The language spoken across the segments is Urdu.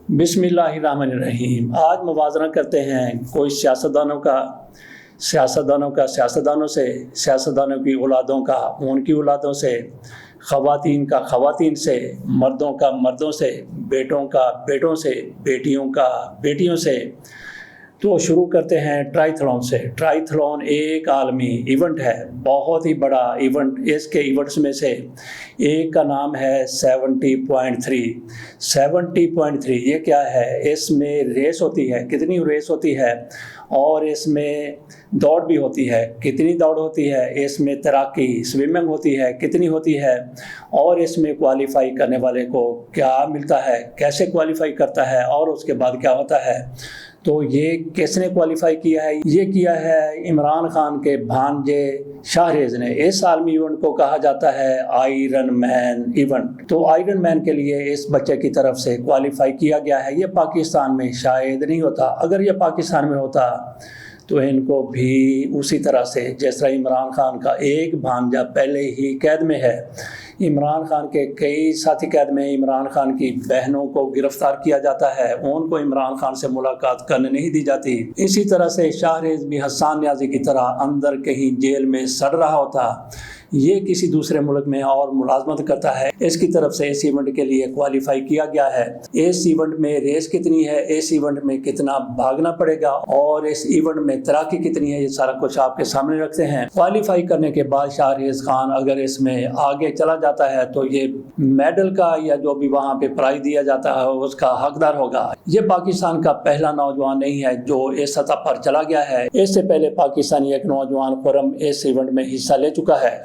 بسم اللہ الرحمن الرحیم۔ آج موازنہ کرتے ہیں کوئی سیاستدانوں سے، سیاستدانوں کی اولادوں کا ان کی اولادوں سے، خواتین کا خواتین سے، مردوں کا مردوں سے، بیٹوں کا بیٹوں سے، بیٹیوں کا بیٹیوں سے۔ تو شروع کرتے ہیں ٹرائتھلون سے۔ ٹرائتھلون ایک عالمی ایونٹ ہے، بہت ہی بڑا ایونٹ۔ اس کے ایونٹس میں سے ایک کا نام ہے 70.3۔ 70.3 یہ کیا ہے؟ اس میں ریس ہوتی ہے، کتنی ریس ہوتی ہے، اور اس میں دوڑ بھی ہوتی ہے، کتنی دوڑ ہوتی ہے، اس میں تیراکی سوئمنگ ہوتی ہے، کتنی ہوتی ہے، اور اس میں کوالیفائی کرنے والے کو کیا ملتا ہے، کیسے کوالیفائی کرتا ہے، اور اس کے بعد کیا ہوتا ہے۔ تو یہ کس نے کوالیفائی کیا ہے؟ یہ کیا ہے عمران خان کے بھانجے شاہریز نے۔ اس عالمی ایونٹ کو کہا جاتا ہے آئرن مین ایونٹ۔ تو آئرن مین کے لیے اس بچے کی طرف سے کوالیفائی کیا گیا ہے۔ یہ پاکستان میں شاید نہیں ہوتا۔ اگر یہ پاکستان میں ہوتا تو ان کو بھی اسی طرح سے، جس طرح عمران خان کا ایک بھانجا پہلے ہی قید میں ہے، عمران خان کے کئی ساتھی قید میں، عمران خان کی بہنوں کو گرفتار کیا جاتا ہے، ان کو عمران خان سے ملاقات کرنے نہیں دی جاتی۔ اسی طرح سے شاہریز بھی حسان نیازی کی طرح اندر کہیں جیل میں سڑ رہا ہوتا۔ یہ کسی دوسرے ملک میں اور ملازمت کرتا ہے۔ اس کی طرف سے اس ایونٹ کے لیے کوالیفائی کیا گیا ہے۔ اس ایونٹ میں ریس کتنی ہے، اس ایونٹ میں کتنا بھاگنا پڑے گا، اور اس ایونٹ میں تیراکی کتنی ہے، یہ سارا کچھ آپ کے سامنے رکھتے ہیں۔ کوالیفائی کرنے کے بعد شاہریز خان اگر اس میں آگے چلا جاتا ہے تو یہ میڈل کا یا جو بھی وہاں پہ پرائز دیا جاتا ہے اس کا حقدار ہوگا۔ یہ پاکستان کا پہلا نوجوان نہیں ہے جو اس سطح پر چلا گیا ہے۔ اس سے پہلے پاکستانی ایک نوجوان خرم اس ایونٹ میں حصہ لے چکا ہے۔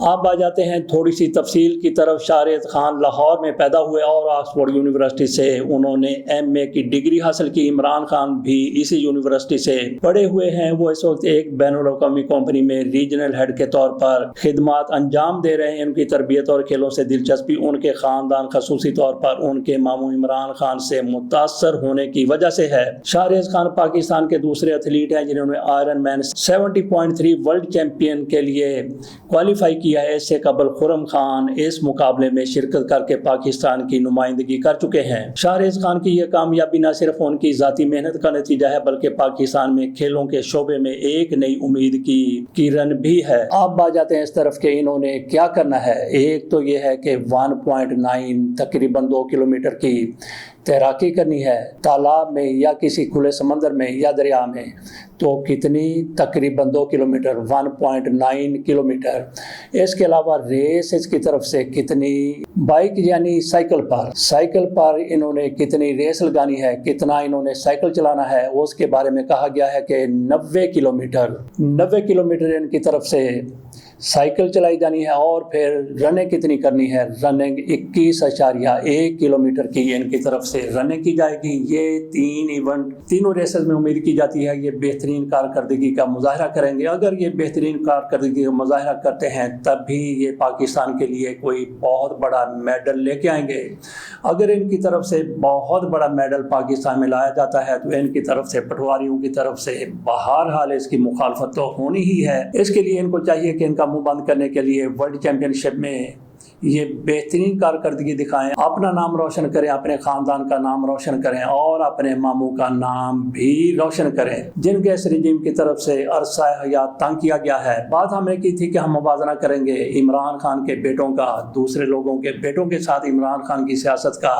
آپ آ جاتے ہیں تھوڑی سی تفصیل کی طرف۔ شاہریز خان لاہور میں پیدا ہوئے اور آکسفورڈ یونیورسٹی سے انہوں نے ایم اے کی ڈگری حاصل کی۔ عمران خان بھی اسی یونیورسٹی سے پڑھے ہوئے ہیں۔ وہ اس وقت ایک بین الاقوامی کمپنی میں ریجنل ہیڈ کے طور پر خدمات انجام دے رہے ہیں۔ ان کی تربیت اور کھیلوں سے دلچسپی ان کے خاندان، خصوصی طور پر ان کے ماموں عمران خان سے متاثر ہونے کی وجہ سے ہے۔ شاہریز خان پاکستان کے دوسرے ایتھلیٹ ہیں جنہوں نے آئرن مین 70.3 ورلڈ چیمپئن کے لیے کوالیفائی کیا ہے۔ اس سے قبل خرم خان اس مقابلے میں شرکت کر کے پاکستان کی نمائندگی کر چکے ہیں۔ شاہریز خان کی یہ کامیابی نہ صرف ان کی ذاتی محنت کا نتیجہ ہے بلکہ پاکستان میں کھیلوں کے شعبے میں ایک نئی امید کی کرن بھی ہے۔ آپ آ جاتے ہیں اس طرف کہ انہوں نے کیا کرنا ہے۔ ایک تو یہ ہے کہ 1.9 تقریباً 2 کلومیٹر کی تیراکی کرنی ہے، تالاب میں یا کسی کھلے سمندر میں یا دریا میں۔ تو کتنی؟ تقریباً 2 کلومیٹر، 1.9 کلومیٹر۔ اس کے علاوہ ریس اس کی طرف سے کتنی؟ بائک یعنی سائیکل پر انہوں نے کتنی ریس لگانی ہے، کتنا انہوں نے سائیکل چلانا ہے، اس کے بارے میں کہا گیا ہے کہ 90 کلومیٹر ان کی طرف سے سائیکل چلائی جانی ہے، اور پھر رننگ کتنی کرنی ہے؟ رننگ 21.1 کلومیٹر کی ان کی طرف سے رننگ کی جائے گی۔ یہ تینوں ریسز میں امید کی جاتی ہے یہ بہترین کارکردگی کا مظاہرہ کریں گے۔ اگر یہ بہترین کارکردگی کا مظاہرہ کرتے ہیں تب بھی یہ پاکستان کے لیے کوئی بہت بڑا میڈل لے کے آئیں گے۔ اگر ان کی طرف سے بہت بڑا میڈل پاکستان میں لایا جاتا ہے تو ان کی طرف سے پٹواریوں کی طرف سے بہرحال اس کی مخالفت تو ہونی ہی ہے۔ اس کے لیے ان کو چاہیے کہ ان کا منہ بند کرنے کے لیے ورلڈ چیمپئن شپ میں یہ بہترین کارکردگی دکھائیں، اپنا نام روشن کریں، اپنے خاندان کا نام روشن کریں، اور اپنے ماموں کا نام بھی روشن کریں جن کے اس رجیم کی طرف سے عرصہ حیات تنگ کیا گیا ہے۔ بات ہم نے کی تھی کہ ہم موازنہ کریں گے عمران خان کے بیٹوں کا دوسرے لوگوں کے بیٹوں کے ساتھ، عمران خان کی سیاست کا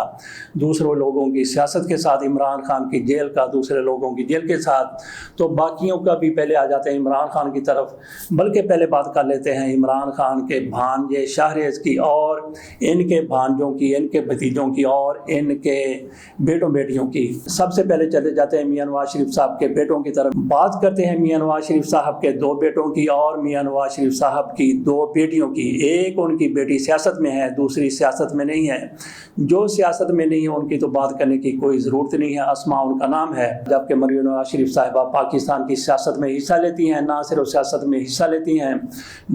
دوسرے لوگوں کی سیاست کے ساتھ، عمران خان کی جیل کا دوسرے لوگوں کی جیل کے ساتھ۔ تو باقیوں کا بھی پہلے آ جاتے ہیں عمران خان کی طرف، بلکہ پہلے بات کر لیتے ہیں عمران خان کے بھانجے شاہریز کی، اور ان کے بھانجوں کی، ان کے بھتیجوں کی، اور ان کے بیٹوں بیٹیوں کی۔ سب سے پہلے چلے جاتے ہیں میاں نواز شریف صاحب کے بیٹوں کی طرف۔ بات کرتے ہیں میاں نواز شریف صاحب کے 2 بیٹوں کی اور میاں نواز شریف صاحب کی 2 بیٹیوں کی۔ ایک ان کی بیٹی سیاست میں ہے، دوسری سیاست میں نہیں ہے۔ جو سیاست میں نہیں ہے ان کی تو بات کرنے کی کوئی ضرورت نہیں ہے، اسماء ان کا نام ہے۔ جبکہ مریم نواز شریف صاحبہ پاکستان کی سیاست میں حصہ لیتی ہیں، نہ صرف سیاست میں حصہ لیتی ہیں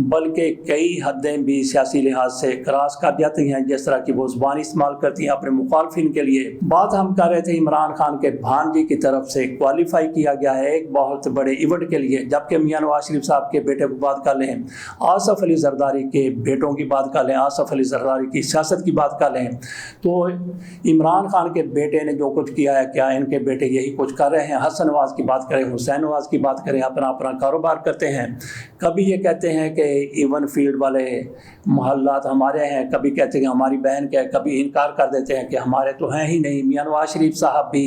بلکہ کئی حدیں بھی سیاسی لحاظ سے کراس کر جاتی ہیں، جس طرح کی وہ زبان استعمال کرتی ہیں اپنے مخالفین کے لیے۔ بات ہم کر رہے تھے عمران خان کے بھانجے کی طرف سے کوالیفائی کیا گیا ہے ایک بہت بڑے ایونٹ کے لیے، جبکہ میاں نواز شریف صاحب کے بیٹے کو بات کر لیں، آصف علی زرداری کے بیٹوں کی بات کر لیں، آصف علی زرداری کی سیاست کی بات کر لیں، تو عمران خان کے بیٹے نے جو کچھ کیا ہے، کیا ان کے بیٹے یہی کچھ کر رہے ہیں؟ حسن نواز کی بات کریں، حسین نواز کی بات کریں، اپنا اپنا کاروبار کرتے ہیں۔ کبھی یہ کہتے ہیں کہ ایون فیلڈ والے محلات ہمارے ہیں، کبھی کہتے ہیں ہماری بہن کے، کبھی انکار کر دیتے ہیں کہ ہمارے تو ہیں ہی نہیں۔ میاں نواز شریف صاحب بھی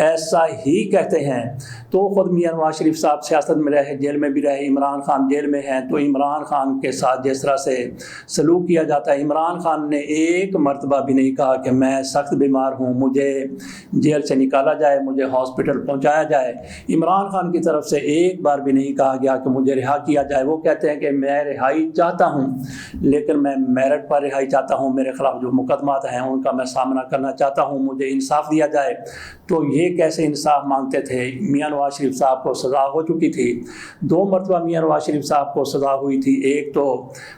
ایسا ہی کہتے ہیں۔ تو خود میاں نواز شریف صاحب سیاست میں رہے، جیل میں بھی رہے، عمران خان جیل میں ہیں، تو عمران خان کے ساتھ جس طرح سے سلوک کیا جاتا ہے، عمران خان نے ایک مرتبہ بھی نہیں کہا کہ میں سخت بیمار ہوں، مجھے جیل سے نکالا جائے، مجھے ہاسپٹل پہنچایا جائے۔ عمران خان کی طرف سے ایک بار بھی نہیں کہا گیا کہ مجھے رہا کیا جائے۔ وہ کہتے ہیں کہ میں رہائی چاہتا ہوں، لیکن میں میرٹ پر رہائی چاہتا ہوں، میرے خلاف جو مقدمات ہیں ان کا میں سامنا کرنا چاہتا ہوں، مجھے انصاف دیا جائے۔ تو یہ کیسے انصاف مانگتے تھے؟ میاں نواز شریف صاحب کو سزا ہو چکی تھی، 2 مرتبہ میاں نواز شریف صاحب کو سزا ہوئی تھی۔ ایک تو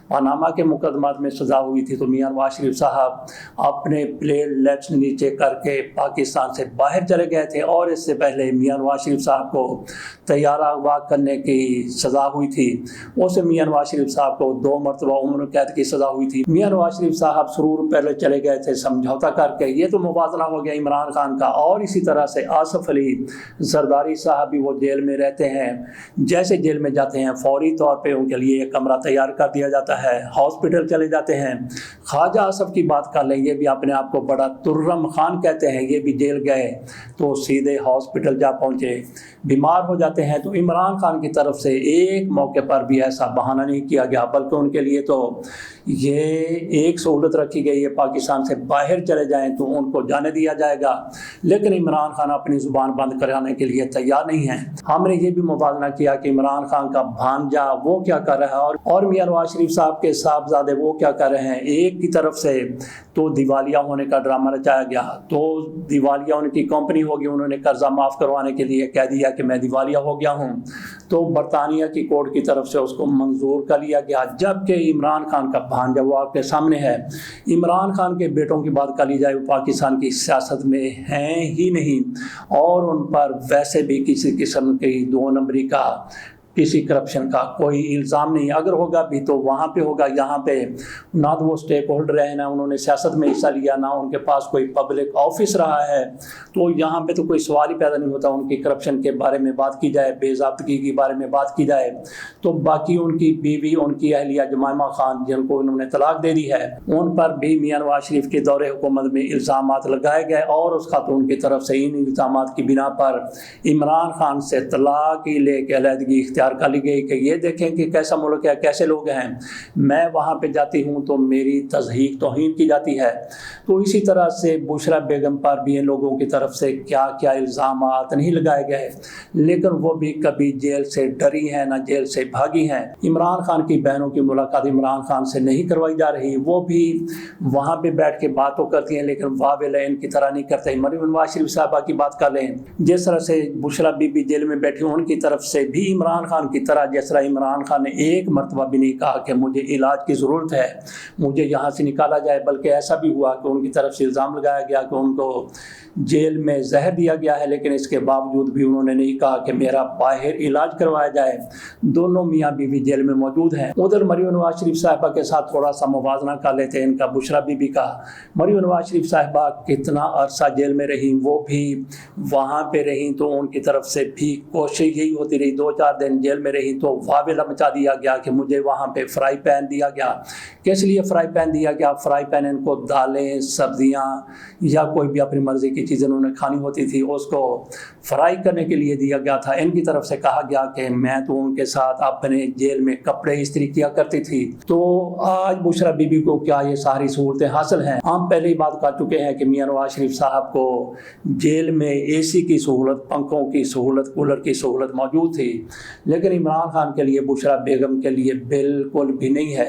پاناما کے مقدمات میں سزا ہوئی تھی، تو میاں نواز شریف صاحب اپنے پلیٹ لیٹس نیچے کر کے پاکستان سے باہر چلے گئے تھے، اور اس سے پہلے میاں نواز شریف صاحب کو طیارہ اغوا کرنے کی سزا ہوئی تھی، اس سے میاں نواز شریف صاحب کو 2 مرتبہ عمر قید کی سزا ہوئی تھی۔ میاں نواز شریف صاحب سرور پہلے چلے گئے تھے سمجھوتا کر کے، یہ تو موازنہ ہو گیا عمران خان کا۔ اور اسی طرح سے آصف علی زرداری صاحب بھی وہ جیل میں رہتے ہیں، جیسے جیل میں جاتے ہیں فوری طور پہ ان کے لیے ایک کمرہ تیار کر دیا جاتا ہے، ہاسپٹل چلے جاتے ہیں۔ خواجہ آصف کی بات کر لیں، یہ بھی اپنے آپ کو بڑا ترم خان کہتے ہیں، یہ بھی جیل گئے تو سیدھے ہاسپٹل جا پہنچے، بیمار ہو جاتے ہیں۔ تو عمران خان کی طرف سے ایک موقع پر بھی ایسا بہانہ نہیں کیا گیا، بلکہ ان کے لیے تو یہ ایک سہولت رکھی گئی ہے، پاکستان سے باہر چلے جائیں تو ان کو جانے دیا جائے گا، لیکن عمران خان اپنی زبان بند کرانے کے لیے تیار نہیں ہیں۔ ہم نے یہ بھی موازنہ کیا کہ عمران خان کا بھانجا وہ کیا کر رہا ہے، اور میاں نواز شریف صاحب کے صاحبزادے وہ کیا کر رہے ہیں۔ ایک کی طرف سے تو دیوالیہ ہونے کا ڈرامہ رچایا گیا، تو دیوالیہ ان کی کمپنی ہوگی، انہوں نے قرضہ معاف کروانے کے لیے کہہ دیا کہ میں دیوالیہ ہو گیا ہوں، تو برطانیہ کی کورٹ کی طرف سے اس کو منظور کر لیا گیا، جبکہ عمران خان کا بھانجا وہ آپ کے سامنے ہے۔ عمران خان کے بیٹوں کی بات کر لی جائے، وہ پاکستان کی سیاست میں ہیں ہی نہیں، اور ان پر ویسے بھی کسی قسم کی 2 نمبری کا کسی کرپشن کا کوئی الزام نہیں، اگر ہوگا بھی تو وہاں پہ ہوگا، یہاں پہ نہ تو وہ سٹیک ہولڈر ہے، نہ انہوں نے سیاست میں حصہ لیا، نہ ان کے پاس کوئی پبلک آفس رہا ہے، تو یہاں پہ تو کوئی سوال ہی پیدا نہیں ہوتا۔ ان کی کرپشن کے بارے میں بات کی جائے، بے ضابطگی کے بارے میں بات کی جائے، تو باقی ان کی بیوی، ان کی اہلیہ جمائمہ خان جن کو انہوں نے طلاق دے دی ہے، ان پر بھی میاں نواز شریف کے دور حکومت میں الزامات لگائے گئے، اور اس خاتون کی طرف سے ان الزامات کی بنا پر عمران خان سے طلاق ہی لے کے علیحدگی اختیار کر لی گئی کہ یہ دیکھیں کہ کیسا ملک ہے، کیسے لوگ ہیں، میں وہاں پہ جاتی ہوں تو میری تضحیق توہین کی جاتی ہے۔ تو اسی طرح سے بشرا بیگم پر بھی ان لوگوں کی طرف سے کیا کیا الزامات نہیں لگائے گئے، لیکن وہ بھی کبھی جیل سے ڈری ہیں، نہ جیل سے بھاگی ہیں۔ عمران خان کی بہنوں کی ملاقات عمران خان سے نہیں کروائی جا رہی، وہ بھی وہاں پہ بیٹھ کے بات تو کرتی ہیں، لیکن واویلا ان کی طرح نہیں کرتے۔ مریم نواز شریف صاحبہ کی بات کر لیں، جس طرح سے بشرا بی بی جیل میں بیٹھی، ان کی طرف سے بھی عمران خان کی طرح، جس طرح عمران خان نے ایک مرتبہ بھی نہیں کہا کہ مجھے علاج کی ضرورت ہے، مجھے یہاں سے نکالا جائے، بلکہ ایسا بھی ہوا کہ ان کی طرف سے الزام لگایا گیا کہ ان کو جیل میں زہر دیا گیا ہے، لیکن اس کے باوجود بھی انہوں نے نہیں کہا کہ میرا باہر علاج کروایا جائے۔ دونوں میاں بیوی جیل میں موجود ہیں۔ ادھر مریم نواز شریف صاحبہ کے ساتھ تھوڑا سا موازنہ کر لیتے ہیں ان کا بشرا بی بی کا۔ مریم نواز شریف صاحبہ کتنا عرصہ جیل میں رہیں، وہ بھی وہاں پہ رہیں تو ان کی طرف سے بھی کوشش یہی ہوتی رہی، 2-4 دن جیل میں رہیں تو واویلا مچا دیا گیا کہ مجھے وہاں پہ فرائی پین دیا گیا۔ کس لیے فرائی پین دیا گیا؟ فرائی پین ان کو دالیں، سبزیاں یا کوئی بھی اپنی مرضی کی چیزیں انہوں نے کھانی ہوتی تھی، اس کو فرائی کرنے کے لیے دیا گیا تھا۔ ان کی طرف سے کہا گیا کہ میں تو ان کے ساتھ اپنے جیل میں کپڑے استری کیا کرتی تھی۔ تو آج بشرا بی بی کو کیا یہ ساری سہولتیں حاصل ہیں؟ ہم پہلے ہی بات کر چکے ہیں کہ میاں نواز شریف صاحب کو جیل میں اے سی کی سہولت، پنکھوں کی سہولت، کولر کی سہولت موجود تھی، لیکن عمران خان کے لیے، بشرا بیگم کے لیے بالکل بھی نہیں ہے۔